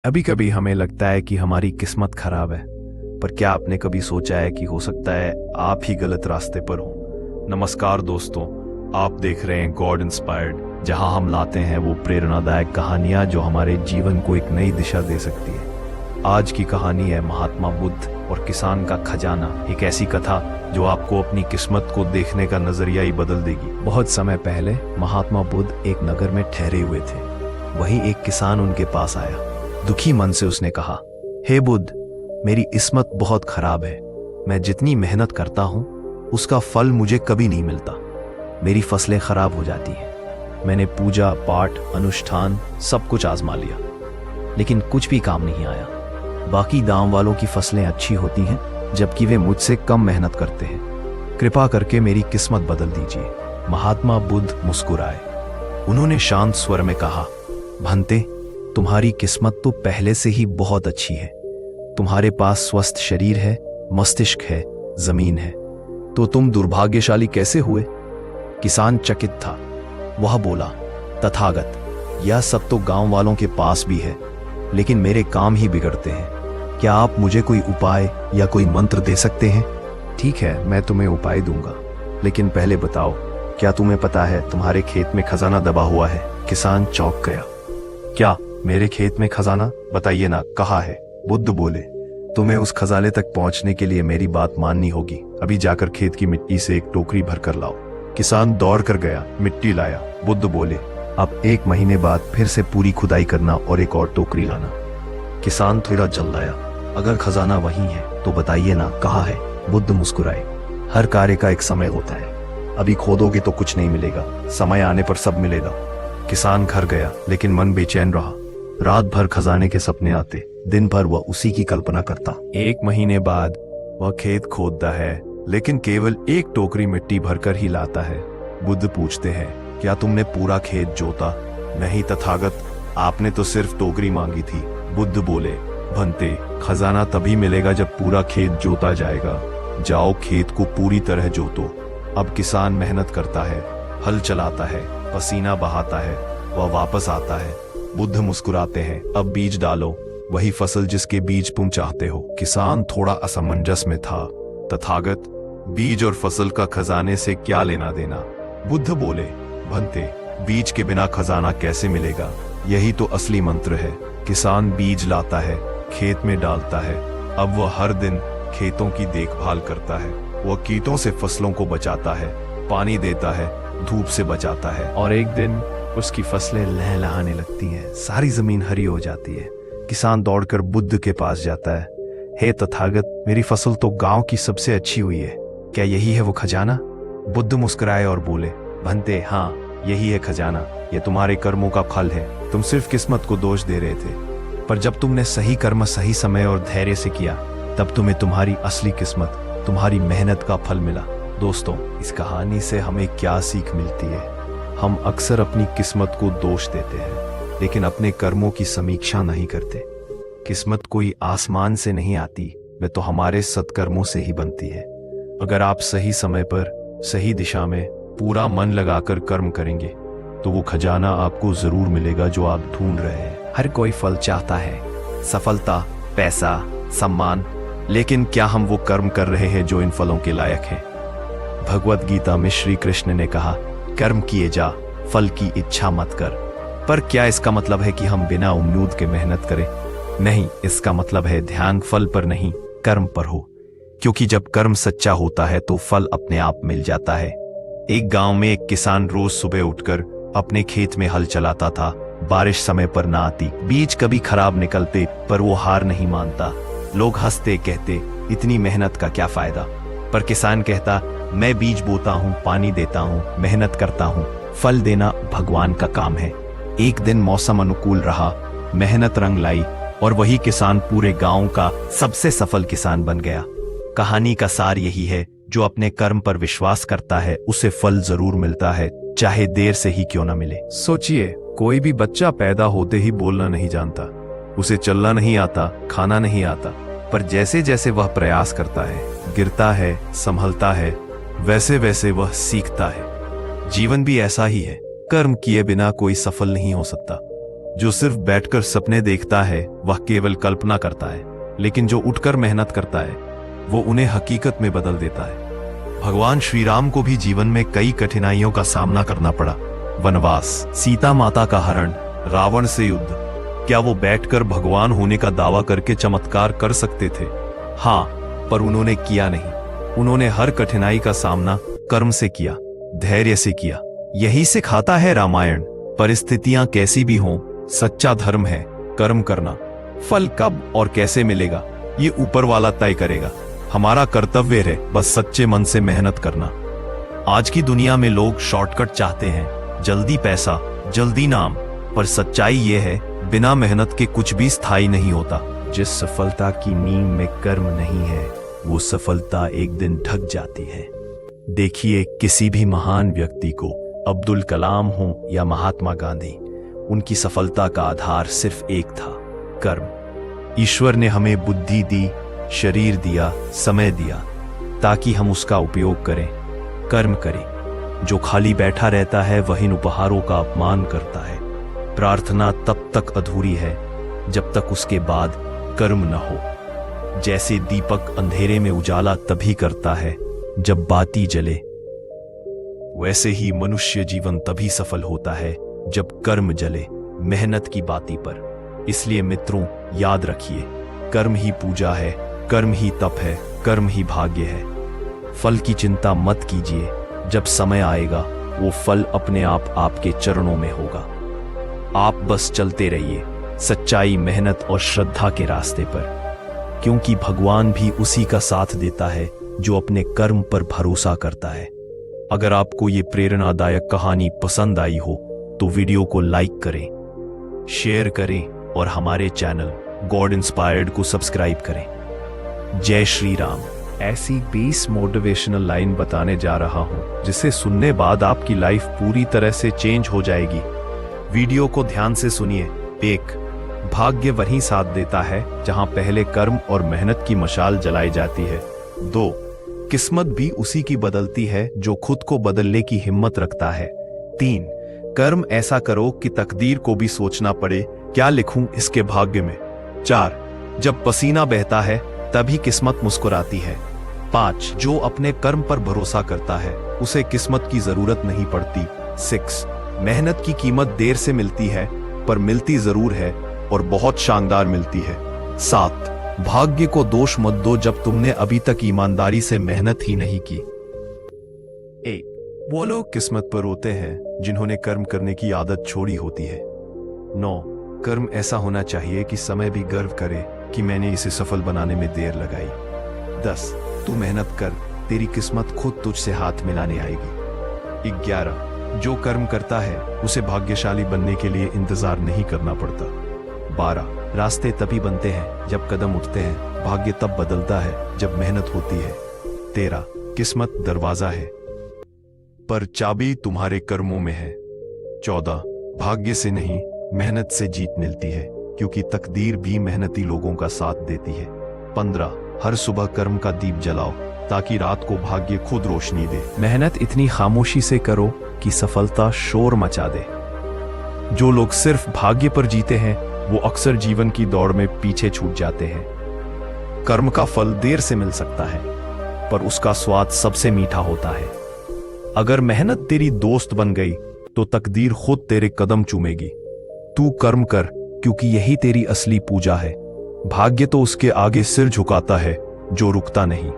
कभी कभी हमें लगता है कि हमारी किस्मत खराब है, पर क्या आपने कभी सोचा है कि हो सकता है आप ही गलत रास्ते पर हो। नमस्कार दोस्तों, आप देख रहे हैं गॉड इंस्पायर्ड, जहां हम लाते हैं वो प्रेरणादायक कहानियां जो हमारे जीवन को एक नई दिशा दे सकती है। आज की कहानी है महात्मा बुद्ध और किसान का खजाना, एक ऐसी कथा जो आपको अपनी किस्मत को देखने का नजरिया ही बदल देगी। बहुत समय पहले महात्मा बुद्ध एक नगर में ठहरे हुए थे। वहीं एक किसान उनके पास आया। दुखी मन से उसने कहा, हे बुद्ध, मेरी किस्मत बहुत खराब है। मैं जितनी मेहनत करता हूं उसका फल मुझे कभी नहीं मिलता। मेरी फसलें खराब हो जाती हैं। मैंने पूजा पाठ अनुष्ठान सब कुछ आजमा लिया, लेकिन कुछ भी काम नहीं आया। बाकी गांव वालों की फसलें अच्छी होती हैं, जबकि वे मुझसे कम मेहनत करते हैं। कृपा करके मेरी किस्मत बदल दीजिए। महात्मा बुद्ध मुस्कुराए। उन्होंने शांत स्वर में कहा, भंते, तुम्हारी किस्मत तो पहले से ही बहुत अच्छी है। तुम्हारे पास स्वस्थ शरीर है, मस्तिष्क है, जमीन है, तो तुम दुर्भाग्यशाली कैसे हुए? किसान चकित था। वह बोला, तथागत, यह सब तो गांव वालों के पास भी है, लेकिन मेरे काम ही बिगड़ते हैं। क्या आप मुझे कोई उपाय या कोई मंत्र दे सकते हैं? ठीक है, मैं तुम्हें उपाय दूंगा, लेकिन पहले बताओ, क्या तुम्हें पता है तुम्हारे खेत में खजाना दबा हुआ है? किसान चौंक गया। क्या मेरे खेत में खजाना? बताइए ना, कहाँ है? बुद्ध बोले, तुम्हें उस खजाने तक पहुंचने के लिए मेरी बात माननी होगी। अभी जाकर खेत की मिट्टी से एक टोकरी भर कर लाओ। किसान दौड़ कर गया, मिट्टी लाया। बुद्ध बोले, अब 1 महीने बाद फिर से पूरी खुदाई करना और एक और टोकरी लाना। किसान थोड़ा जल्दाया, अगर खजाना वही है तो बताइए ना, कहाँ है? बुद्ध मुस्कुराए, हर कार्य का एक समय होता है। अभी खोदोगे तो कुछ नहीं मिलेगा, समय आने पर सब मिलेगा। किसान घर गया, लेकिन मन बेचैन रहा। रात भर खजाने के सपने आते, दिन भर वह उसी की कल्पना करता। 1 महीने बाद वह खेत खोदता है, लेकिन केवल एक टोकरी मिट्टी भरकर ही लाता है। बुद्ध पूछते हैं, क्या तुमने पूरा खेत जोता? नहीं तथागत, आपने तो सिर्फ टोकरी मांगी थी। बुद्ध बोले, भंते, खजाना तभी मिलेगा जब पूरा खेत जोता जाएगा। जाओ, खेत को पूरी तरह जोतो। अब किसान मेहनत करता है, हल चलाता है, पसीना बहाता है, वह वापस आता है। बुद्ध मुस्कुराते हैं, अब बीज डालो, वही फसल जिसके बीज तुम चाहते हो। किसान थोड़ा असमंजस में था। तथागत, बीज और फसल का खजाने से क्या लेना देना? बुद्ध बोले, भंते, बीज के बिना खजाना कैसे मिलेगा? यही तो असली मंत्र है। किसान बीज लाता है, खेत में डालता है। अब वह हर दिन खेतों की देखभाल करता है। वह कीटों से फसलों को बचाता है, पानी देता है, धूप से बचाता है, और एक दिन उसकी फसलें लहलहाने लगती हैं। सारी जमीन हरी हो जाती है। किसान दौड़कर बुद्ध के पास जाता है। हे तथागत, मेरी फसल तो गांव की सबसे अच्छी हुई है। क्या यही है वो खजाना? बुद्ध मुस्कुराए और बोले, भंते, हाँ, यही है खजाना। यह तुम्हारे कर्मों का फल है। तुम सिर्फ किस्मत को दोष दे रहे थे, पर जब तुमने सही कर्म सही समय और धैर्य से किया, तब तुम्हें तुम्हारी असली किस्मत, तुम्हारी मेहनत का फल मिला। दोस्तों, इस कहानी से हमें क्या सीख मिलती है? हम अक्सर अपनी किस्मत को दोष देते हैं, लेकिन अपने कर्मों की समीक्षा नहीं करते। किस्मत कोई आसमान से नहीं आती, वह तो हमारे सत्कर्मों से ही बनती है। अगर आप सही समय पर सही दिशा में पूरा मन लगाकर कर्म करेंगे, तो वो खजाना आपको जरूर मिलेगा जो आप ढूंढ रहे हैं। हर कोई फल चाहता है, सफलता, पैसा, सम्मान, लेकिन क्या हम वो कर्म कर रहे हैं जो इन फलों के लायक हैं? भगवत गीता में श्री कृष्ण ने कहा, कर्म किए जा, फल की इच्छा मत कर। पर क्या इसका मतलब है कि हम बिना उम्मीद के मेहनत करें? नहीं, इसका मतलब है ध्यान फल पर नहीं, कर्म पर हो। क्योंकि जब कर्म सच्चा होता है तो फल अपने आप मिल जाता है। एक गांव में एक किसान रोज सुबह उठकर अपने खेत में हल चलाता था। बारिश समय पर ना आती, बीज कभी खराब निकलते, पर वो हार नहीं मानता। लोग हंसते, कहते, इतनी मेहनत का क्या फायदा? पर किसान कहता, मैं बीज बोता हूँ, पानी देता हूँ, मेहनत करता हूँ, फल देना भगवान का काम है। एक दिन मौसम अनुकूल रहा, मेहनत रंग लाई, और वही किसान पूरे गांव का सबसे सफल किसान बन गया। कहानी का सार यही है, जो अपने कर्म पर विश्वास करता है उसे फल जरूर मिलता है, चाहे देर से ही क्यों ना मिले। सोचिए, कोई भी बच्चा पैदा होते ही बोलना नहीं जानता, उसे चलना नहीं आता, खाना नहीं आता, पर जैसे जैसे वह प्रयास करता है, गिरता है, संभलता है, वैसे वैसे वह सीखता है। जीवन भी ऐसा ही है, कर्म किए बिना कोई सफल नहीं हो सकता। जो सिर्फ बैठकर सपने देखता है वह केवल कल्पना करता है, लेकिन जो उठकर मेहनत करता है वो उन्हें हकीकत में बदल देता है। भगवान श्री राम को भी जीवन में कई कठिनाइयों का सामना करना पड़ा। वनवास, सीता माता का हरण, रावण से युद्ध। क्या वो बैठकर भगवान होने का दावा करके चमत्कार कर सकते थे? हाँ, पर उन्होंने किया नहीं। उन्होंने हर कठिनाई का सामना कर्म से किया, धैर्य से किया। यही सिखाता है रामायण। परिस्थितियां कैसी भी हों, सच्चा धर्म है कर्म करना। फल कब और कैसे मिलेगा ये ऊपर वाला तय करेगा। हमारा कर्तव्य है बस सच्चे मन से मेहनत करना। आज की दुनिया में लोग शॉर्टकट चाहते हैं, जल्दी पैसा, जल्दी नाम, पर सच्चाई ये है बिना मेहनत के कुछ भी स्थायी नहीं होता। जिस सफलता की नींव में कर्म नहीं है वो सफलता एक दिन ढक जाती है। देखिए किसी भी महान व्यक्ति को, अब्दुल कलाम हो या महात्मा गांधी, उनकी सफलता का आधार सिर्फ एक था, कर्म। ईश्वर ने हमें बुद्धि दी, शरीर दिया, समय दिया, ताकि हम उसका उपयोग करें, कर्म करें। जो खाली बैठा रहता है वह इन उपहारों का अपमान करता है। प्रार्थना तब तक अधूरी है जब तक उसके बाद कर्म न हो। जैसे दीपक अंधेरे में उजाला तभी करता है जब बाती जले, वैसे ही मनुष्य जीवन तभी सफल होता है जब कर्म जले, मेहनत की बाती पर। इसलिए मित्रों, याद रखिए, कर्म ही पूजा है, कर्म ही तप है, कर्म ही भाग्य है। फल की चिंता मत कीजिए, जब समय आएगा वो फल अपने आप आपके चरणों में होगा। आप बस चलते रहिए सच्चाई, मेहनत और श्रद्धा के रास्ते पर, क्योंकि भगवान भी उसी का साथ देता है जो अपने कर्म पर भरोसा करता है। अगर आपको ये प्रेरणादायक कहानी पसंद आई हो तो वीडियो को लाइक करें, शेयर करें और हमारे चैनल गॉड इंस्पायर्ड को सब्सक्राइब करें। जय श्री राम। ऐसी 20 मोटिवेशनल लाइन बताने जा रहा हूं जिसे सुनने बाद आपकी लाइफ पूरी तरह से चेंज हो जाएगी। वीडियो को ध्यान से सुनिए। 1. भाग्य वहीं साथ देता है जहां पहले कर्म और मेहनत की मशाल जलाई जाती है। 2. किस्मत भी उसी की बदलती है जो खुद को बदलने की हिम्मत रखता है। 3. कर्म ऐसा करो कि तकदीर को भी सोचना पड़े क्या लिखूं इसके भाग्य में। 4. जब पसीना बहता है तभी किस्मत मुस्कुराती है। 5. जो अपने कर्म पर भरोसा करता है उसे किस्मत की जरूरत नहीं पड़ती। 6. मेहनत की कीमत देर से मिलती है पर मिलती जरूर है और बहुत शानदार मिलती है। 7. भाग्य को दोष मत दो जब तुमने अभी तक ईमानदारी से मेहनत ही नहीं की। 8. वो लोग किस्मत पर रोते हैं जिन्होंने कर्म करने की आदत छोड़ी होती है। 9. कर्म ऐसा होना चाहिए कि समय भी गर्व करे कि मैंने इसे सफल बनाने में देर लगाई। 10. तू मेहनत कर, तेरी किस्मत खुद तुझसे हाथ मिलाने आएगी। 11. जो कर्म करता है उसे भाग्यशाली बनने के लिए इंतजार नहीं करना पड़ता। 12. रास्ते तभी बनते हैं जब कदम उठते हैं, भाग्य तब बदलता है जब मेहनत होती है। 13. किस्मत दरवाजा है पर चाबी तुम्हारे कर्मों में है। 14. भाग्य से नहीं मेहनत से जीत मिलती है, क्योंकि तकदीर भी मेहनती लोगों का साथ देती है। 15. हर सुबह कर्म का दीप जलाओ ताकि रात को भाग्य खुद रोशनी दे। मेहनत इतनी खामोशी से करो कि सफलता शोर मचा दे। जो लोग सिर्फ भाग्य पर जीते हैं वो अक्सर जीवन की दौड़ में पीछे छूट जाते हैं। कर्म का फल देर से मिल सकता है पर उसका स्वाद सबसे मीठा होता है। अगर मेहनत तेरी दोस्त बन गई तो तकदीर खुद तेरे कदम चूमेगी। तू कर्म कर, क्योंकि यही तेरी असली पूजा है। भाग्य तो उसके आगे सिर झुकाता है जो रुकता नहीं।